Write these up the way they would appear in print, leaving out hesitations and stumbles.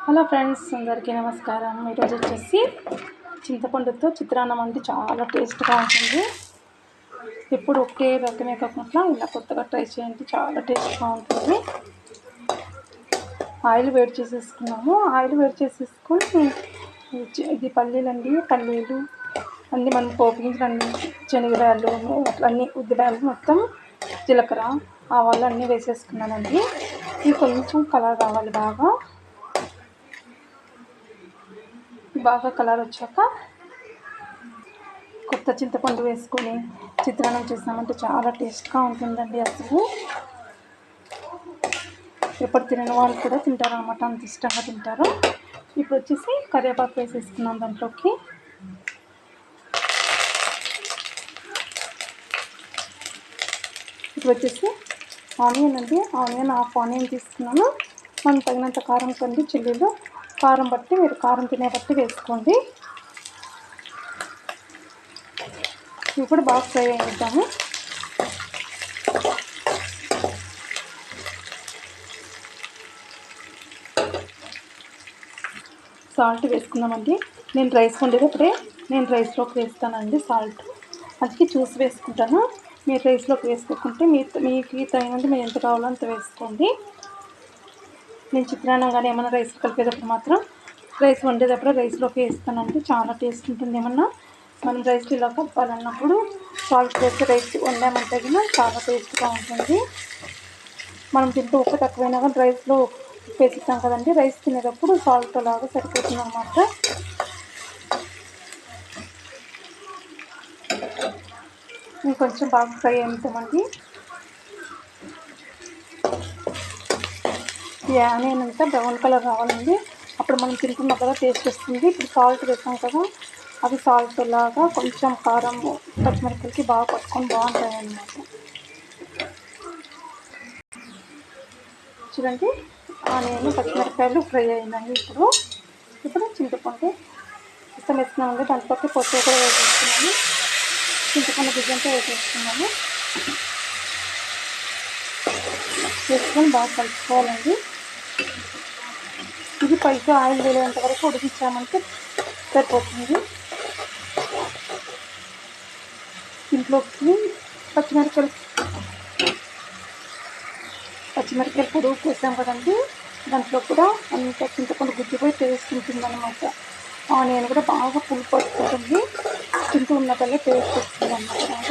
Hello friends, అందరికీ నమస్కారం. ఈరోజు వచ్చేసి చింతపండుతో చిత్రాన్నం అంటే చాలా టేస్ట్గా ఉంటుంది. ఎప్పుడు ఒకే రకమే కాకుండా ఇలా కొత్తగా ట్రై చేయండి, చాలా టేస్ట్గా ఉంటుంది. ఆయిల్ వేడి చేసేసుకున్నాము. ఆయిల్ వేడి చేసేసుకొని ఇది పల్లీలు అన్నీ మనం పోపించండి. శనగరాళ్ళు అన్నీ ఉద్దిరాలు మొత్తం జీలకర్ర ఆవాలు అన్నీ వేసేసుకున్నానండి. ఇది కొంచెం కలర్ రావాలి. బాగా కలర్ వచ్చాక కొత్త చింతపండు వేసుకొని చిత్రాన్నం చేసామంటే చాలా టేస్ట్గా ఉంటుందండి. అసలు ఎప్పుడు తినని వాళ్ళు కూడా తింటారు అన్నమాట, అంత ఇష్టంగా తింటారు. ఇప్పుడు వచ్చేసి కరివేపాకు వేసేసుకున్నాం దాంట్లోకి. ఇప్పుడు వచ్చేసి ఆనియన్ హాఫ్ ఆనియన్ తీసుకున్నాను. మనం తగినంత కారం కండి, చిల్లీలు కారం బట్టి మీరు కారం తినే బట్టి వేసుకోండి. ఇవి కూడా బాగా ఫ్రై అయిద్దాము. సాల్ట్ వేసుకుందామండి. నేను రైస్ వండేటప్పుడే రైస్లోకి వేస్తానండి సాల్ట్, అందుకే చూసి వేసుకుంటాను. మీరు రైస్లోకి వేసుకోకుంటే మీకు తగినంత మీరు ఎంత కావాలో అంత వేసుకోండి. నేను చిత్రాన్నం కానీ ఏమైనా రైస్ కలిపేటప్పుడు మాత్రం రైస్ వండేటప్పుడు రైస్లోకి వేస్తానండి. చాలా టేస్ట్ ఉంటుంది. ఏమన్నా మనం రైస్ ఇలా కలపాలన్నప్పుడు సాల్ట్ వేసి రైస్ వండామంటే కూడా చాలా టేస్ట్గా ఉంటుంది. మనం తింటూ ఉప్పు తక్కువైనా కానీ రైస్లో వేసిస్తాం కదండి, రైస్ తినేటప్పుడు సాల్ట్ లాగా సరిపోతుంది అన్నమాట. ఇంకొంచెం బాగా ఫ్రై అవుతామండి. ఈ ఆనియన్ అంతా బ్రౌన్ కలర్ రావాలండి. అప్పుడు మనం తింటున్నాం కదా టేస్ట్ వస్తుంది. ఇప్పుడు సాల్ట్ వేసాం కదా, అది సాల్ట్ లాగా కొంచెం కారం పచ్చిమిరపకాయలకి బాగా పట్టుకొని బాగుంటాయి అన్నమాట. చూడండి, ఆనియన్ పచ్చిమిరపకాయలు ఫ్రై అయినాయి. ఇప్పుడు చింతపండు ఇష్టం వేసుకున్నామండి. దాంట్లోకి పొట్టు కూడా వేసేస్తున్నాము. చింతపండు బియ్యంతో వేసేస్తున్నాము. వేసుకొని బాగా కలుపుకోవాలండి. ఇది పైకి ఆయిల్ వేలేంత వరకు ఉడికించామంటే సరిపోతుంది. ఇంట్లోకి పచ్చిమిరపకాయలు పొడుగు వేసాం కదండి, దాంట్లో కూడా అంత చింతపండు గుజ్జిపోయి టేస్ట్ ఉంటుందన్నమాట. ఆనియన్ కూడా బాగా పులుపు పట్టుకుంటుంది, తింటూ ఉన్నదల్లే టేస్ట్ వస్తుంది అన్నమాట.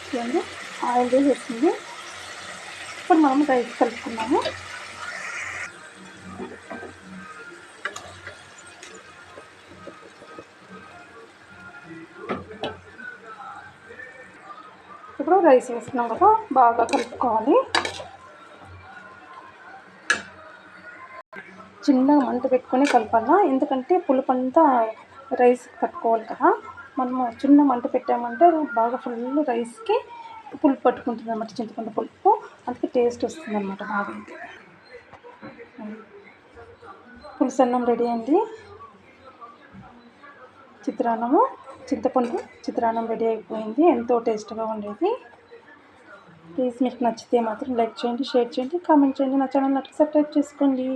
చూడండి, ఆయిల్ వేసేసింది. ఇప్పుడు మనం రైస్ కలుపుకున్నాము. ఇప్పుడు రైస్ వేసుకున్నాం కదా, బాగా కలుపుకోవాలి. చిన్నగా మంట పెట్టుకొని కలపాలా, ఎందుకంటే పులుపు అంతా రైస్ పట్టుకోవాలి కదా. మనము చిన్న మంట పెట్టామంటే బాగా ఫుల్ రైస్కి పులుపు పట్టుకుంటుంది అన్నమాట, చింతపండు పులుపు. అందుకే టేస్ట్ వస్తుంది అన్నమాట బాగా. పులుసు అన్నం రెడీ అండి. చింతపండు చిత్రాన్నం రెడీ అయిపోయింది. ఎంతో టేస్ట్గా ఉండేది. ప్లీజ్ మీకు నచ్చితే మాత్రం లైక్ చేయండి, షేర్ చేయండి, కామెంట్ చేయండి. నా ఛానల్ సబ్స్క్రైబ్ చేసుకోండి.